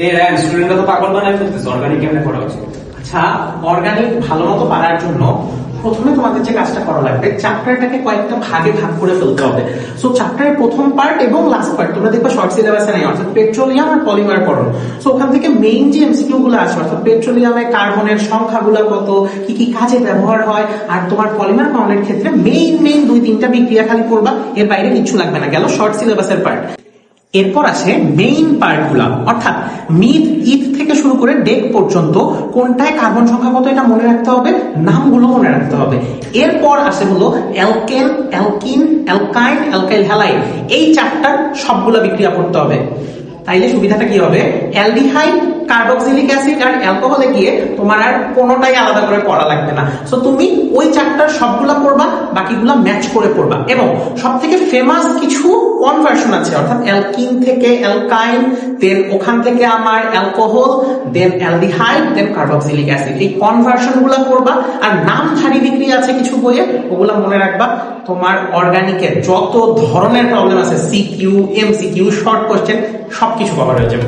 এই র্যান স্টুডেন্টরা তো পাগল বানায় ফেলতেছে, অর্গানিক কেমনে করা উচিত? আচ্ছা, অর্গানিক ভালো মতো পারার জন্য প্রথমে তোমাদের যে কাজটা করা লাগবে, চ্যাপ্টারটাকে কয়েকটা ভাগে ভাগ করে ফেলতে হবে। সো চ্যাপ্টারের প্রথম পার্ট এবং লাস্ট পার্ট তোমরা দেখবে শর্ট সিলেবাসে নাই, অর্থাৎ পেট্রোলিয়াম আর পলিমার করণ। সো ওখান থেকে মেইন যে এমসিকিউ গুলো আছে, অর্থাৎ পেট্রোলিয়ামে কার্বনের সংখ্যাগুলো কত, কি কি কাজে ব্যবহার হয়, আর তোমার পলিমার করণের ক্ষেত্রে মেইন 2-3টা বিক্রিয়া খালি করবা, এর বাইরে কিচ্ছু লাগবে না। গেল শর্ট সিলেবাসের পার্ট। এরপর আসে মেইন পার্ট গুলা, অর্থাৎ মিড ইথ থেকে শুরু করে ডেক পর্যন্ত কোনটায় কার্বন সংখ্যা কত এটা মনে রাখতে হবে, নামগুলো মনে রাখতে হবে। এরপর আসে হলো অ্যালকেন, অ্যালকিন, অ্যালকাইন, অ্যালকাইল হ্যালাইড, এই চারটার সবগুলা বিক্রিয়া করতে হবে। তাইলে সুবিধাটা কি হবে, অ্যালডিহাইড, কার্বক্সিলিক অ্যাসিড আর অ্যালকোহলে গিয়ে তোমার আর কোনোটাই আলাদা করে পড়া লাগবে না। সো তুমি ওই চারটার সবগুলা পড়বা, বাকিগুলা ম্যাচ করে পড়বা। এবং সব থেকে ফেমাস কিছু কনভার্সন আছে, অর্থাৎ অ্যালকিন থেকে অ্যালকাইন, দেন ওখান থেকে আমার অ্যালকোহল, দেন অ্যালডিহাইড, দেন কার্বক্সিলিক অ্যাসিড, এই কনভার্সন গুলা পড়বা। আর নামধারী বিক্রিয়া আছে কিছু বইয়ে, ওগুলা মনে রাখবা। তোমার অর্গানিকের যত ধরনের প্রবলেম আছে, সিকিউ, এমসিকিউ, শর্ট কোশ্চেন, সবকিছু কভার হয়ে যাবে।